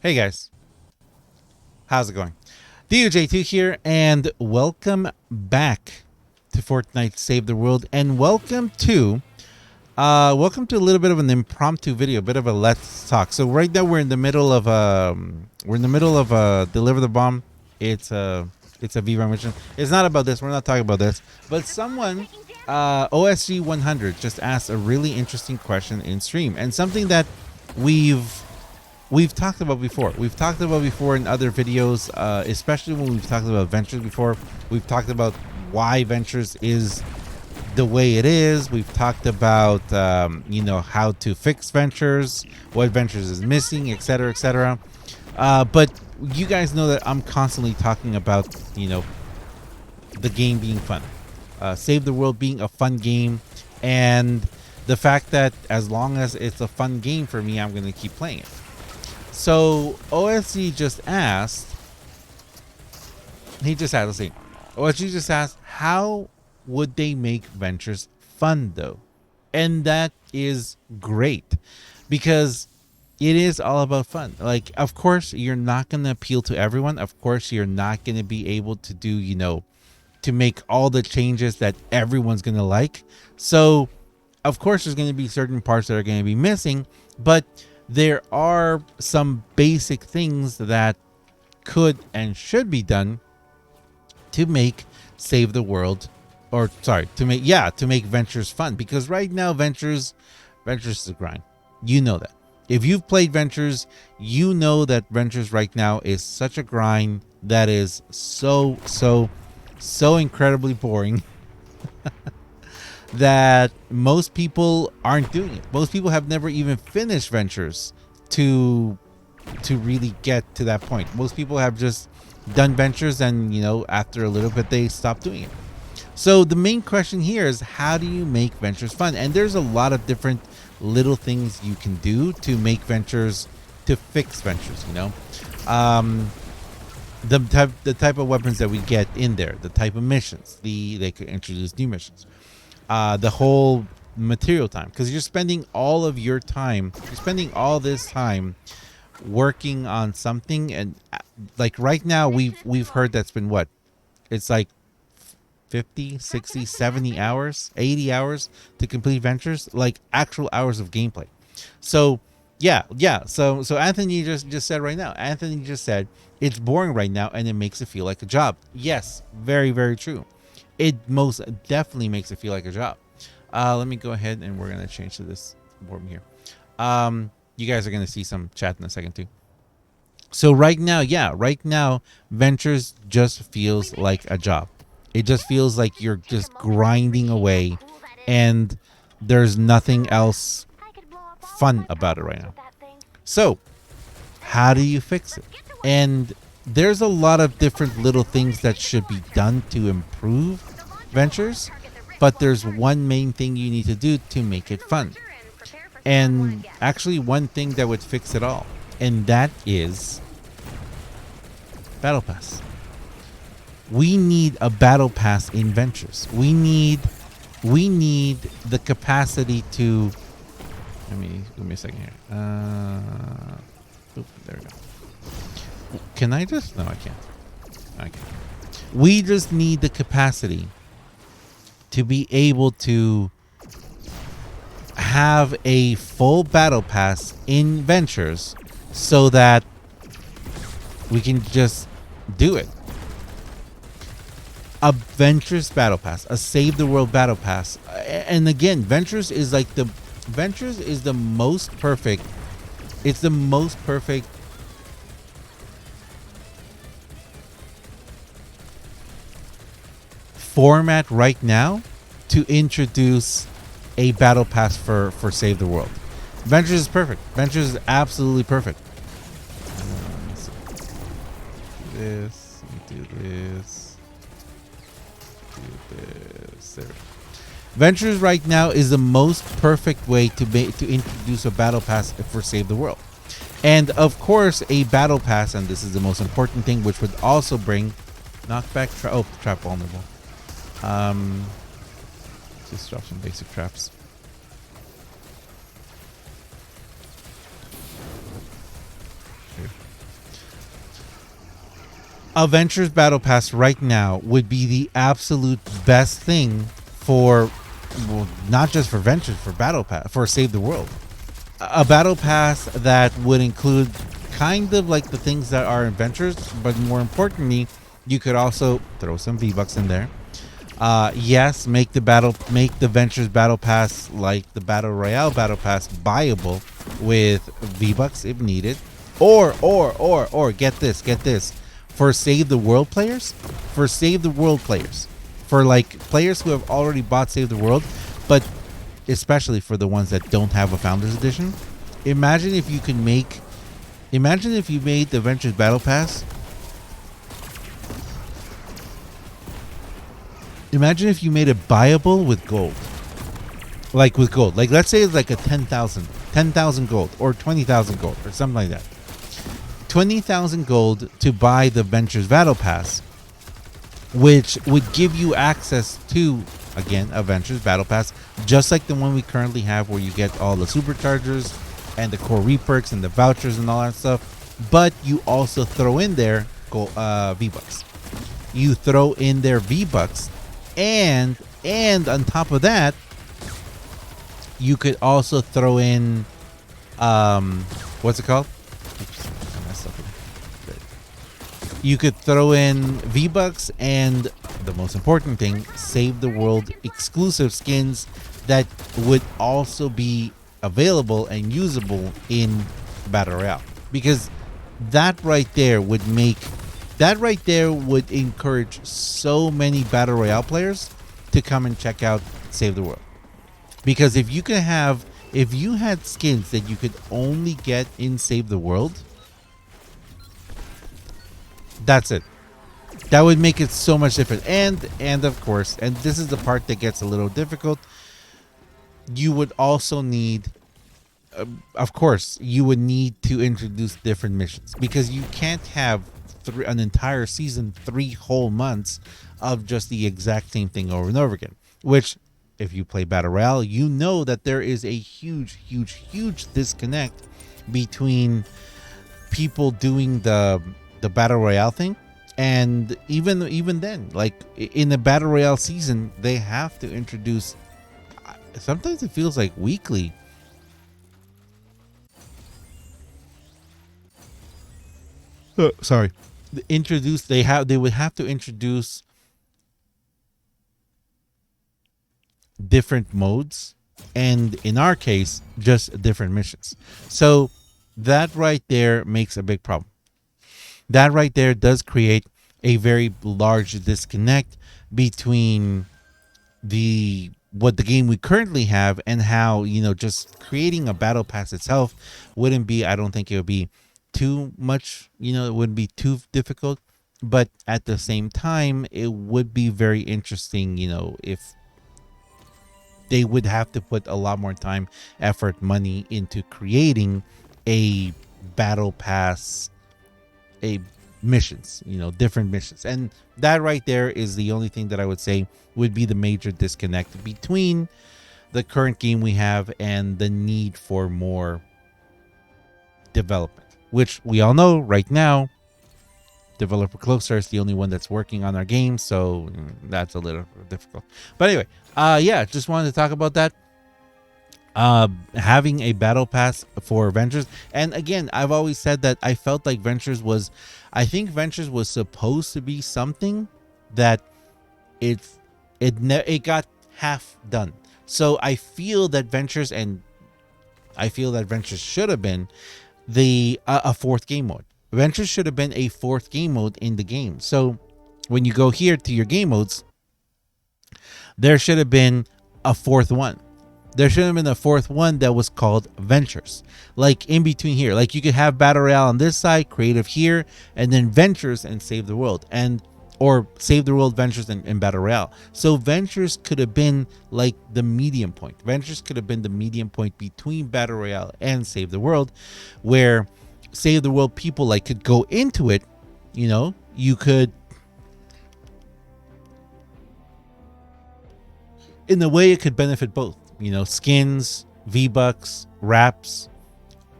Hey guys, how's it going? DUJ2 here, and welcome back to Fortnite Save the World, and welcome to a little bit of an impromptu video, a bit of a let's talk. So right now we're in the middle of deliver the bomb. It's a VRAM mission. It's not about this. We're not talking about this. But someone, OSG 100, just asked a really interesting question in stream, and something that we've talked about before. We've talked about before in other videos, especially when we've talked about Ventures before. We've talked about why Ventures is the way it is. We've talked about, how to fix Ventures, what Ventures is missing, etc., etc. But you guys know that I'm constantly talking about, the game being fun. Save the World being a fun game, and the fact that as long as it's a fun game for me, I'm going to keep playing it. So OSG just asked, OSG just asked, how would they make Ventures fun though? And that is great, because it is all about fun. Like, of course, you're not going to appeal to everyone. Of course, you're not going to be able to do, to make all the changes that everyone's going to like. So, of course, there's going to be certain parts that are going to be missing, but there are some basic things that could and should be done to make Save the World, to make Ventures fun. Because right now Ventures is a grind. You know that. If you've played Ventures, you know that Ventures right now is such a grind that is so incredibly boring that most people aren't doing it. Most people have never even finished Ventures to really get to that point. Most people have just done Ventures, and after a little bit they stop doing it. So the main question here is, how do you make Ventures fun? And there's a lot of different little things you can do to make Ventures, to fix Ventures. The type of weapons that we get in there, the type of missions, they could introduce new missions. The whole material time, because you're spending all this time working on something, and like right now we've heard that's been what, it's like 50, 60, 70 hours, 80 hours to complete Ventures, like actual hours of gameplay. So so Anthony just said right now, it's boring right now and it makes it feel like a job. Yes, very, very true. It most definitely makes it feel like a job. Let me go ahead, and we're going to change to this board here. You guys are going to see some chat in a second too. So right now, Ventures just feels like a job. It just feels like you're just grinding away, and there's nothing else fun about it right now. So how do you fix it? And there's a lot of different little things that should be done to improve Ventures, but there's one main thing you need to do to make it fun. And actually one thing that would fix it all, and that is Battle Pass. We need a Battle Pass in Ventures. We need the capacity to, give me a second here. There we go. Can I just? No, I can't. Okay. We just need the capacity to be able to have a full Battle Pass in Ventures, so that we can just do it. A Ventures Battle Pass, a Save the World Battle Pass. And again, Ventures is the most perfect. It's the most perfect format right now to introduce a Battle Pass for Save the World. Ventures is perfect. Ventures is absolutely perfect. Let's do this. Do this. Do this. There. Ventures right now is the most perfect way to introduce a Battle Pass for Save the World. And of course, a Battle Pass, and this is the most important thing, which would also bring knockback, trap vulnerable. Just drop some basic traps. Here. Adventures Battle Pass right now would be the absolute best thing for, well, not just for Ventures, for Battle Pass, for Save the World. A Battle Pass that would include kind of like the things that are in Ventures, but more importantly, you could also throw some V-Bucks in there. Yes, make the Ventures Battle Pass like the Battle Royale Battle Pass buyable with V-Bucks if needed. Or get this. For Save the World players, for like players who have already bought Save the World, but especially for the ones that don't have a Founders Edition, imagine if you made the Ventures Battle Pass. Imagine if you made it buyable with gold. Like with gold. Like let's say it's like a 10,000 gold or 20,000 gold or something like that. 20,000 gold to buy the Ventures Battle Pass, which would give you access to, again, a Ventures Battle Pass, just like the one we currently have where you get all the superchargers and the core reperks and the vouchers and all that stuff. But you also throw in there V-Bucks. You throw in their V-Bucks, and on top of that, you could also throw in what's it called? Oops, I messed up here. You could throw in V-Bucks and the most important thing, Save the World exclusive skins that would also be available and usable in Battle Royale. Because that right there would encourage so many Battle Royale players to come and check out Save the World. Because if you had skins that you could only get in Save the World, that's it. That would make it so much different. And of course, and this is the part that gets a little difficult, you would also need, of course, you would need to introduce different missions, because you can't have an entire season, 3 whole months of just the exact same thing over and over again. Which, if you play Battle Royale, you know that there is a huge disconnect between people doing the Battle Royale thing, and even then, like in the Battle Royale season, they have to introduce. Sometimes it feels like weekly. Sorry. They would have to introduce different modes, and in our case, just different missions. So that right there makes a big problem. That right there does create a very large disconnect between what the game we currently have and how, just creating a battle pass itself wouldn't be, I don't think it would be too much, it wouldn't be too difficult, but at the same time, it would be very interesting, if they would have to put a lot more time, effort, money into creating a battle pass, missions, different missions. And that right there is the only thing that I would say would be the major disconnect between the current game we have and the need for more development, which we all know right now, developer Cloakstar is the only one that's working on our game, so that's a little difficult. But anyway, just wanted to talk about that. Having a battle pass for Ventures, and again, I've always said that I felt like Ventures was supposed to be something that it got half done. So I feel that Ventures should have been a fourth game mode. Ventures should have been a fourth game mode in the game. So when you go here to your game modes, there should have been a fourth one. There should have been a fourth one that was called Ventures. Like in between here. Like you could have Battle Royale on this side, Creative here, and then Ventures and Save the World. Or Save the World, Ventures, and Battle Royale. So Ventures could have been like the medium point. Ventures could have been the medium point between Battle Royale and Save the World, where Save the World people could go into it. You could, in a way, it could benefit both. Skins, V-Bucks, wraps,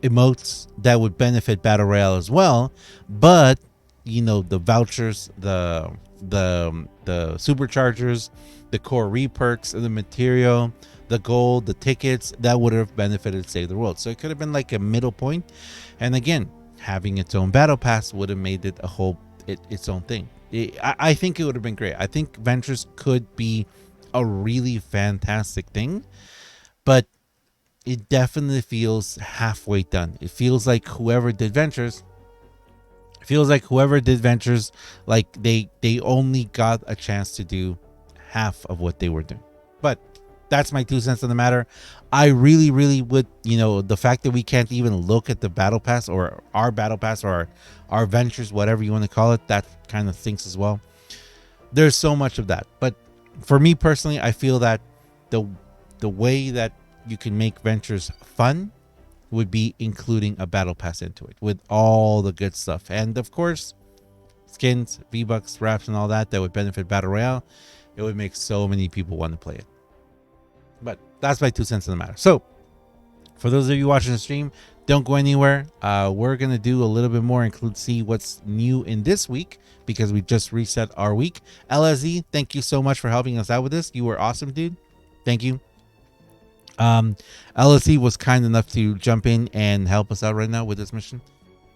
emotes that would benefit Battle Royale as well. But the vouchers, the superchargers, the core reperks, the material, the gold, the tickets, that would have benefited Save the World. So it could have been like a middle point. And again, having its own battle pass would have made it its own thing. I think it would have been great. I think Ventures could be a really fantastic thing, but it definitely feels halfway done. It feels like whoever did Ventures, like they only got a chance to do half of what they were doing. But that's my 2 cents on the matter. I really, really would, the fact that we can't even look at the battle pass or our battle pass or our Ventures, whatever you want to call it, that kind of stinks as well. There's so much of that. But for me personally, I feel that the way that you can make Ventures fun would be including a battle pass into it with all the good stuff. And of course, skins, V-Bucks, wraps, and all that would benefit Battle Royale. It would make so many people want to play it. But that's my 2 cents on the matter. So for those of you watching the stream, don't go anywhere. We're going to do a little bit more, see what's new in this week, because we just reset our week. LSE, thank you so much for helping us out with this. You were awesome, dude. Thank you. LSE was kind enough to jump in and help us out right now with this mission.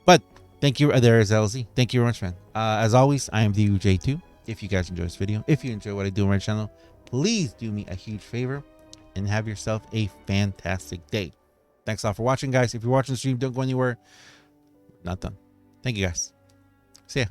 But thank you. There is LSE. Thank you very much, man. As always, I am DUJ2. If you guys enjoy this video, if you enjoy what I do on my channel, please do me a huge favor and have yourself a fantastic day. Thanks a lot for watching, guys. If you're watching the stream, don't go anywhere. Not done. Thank you, guys. See ya.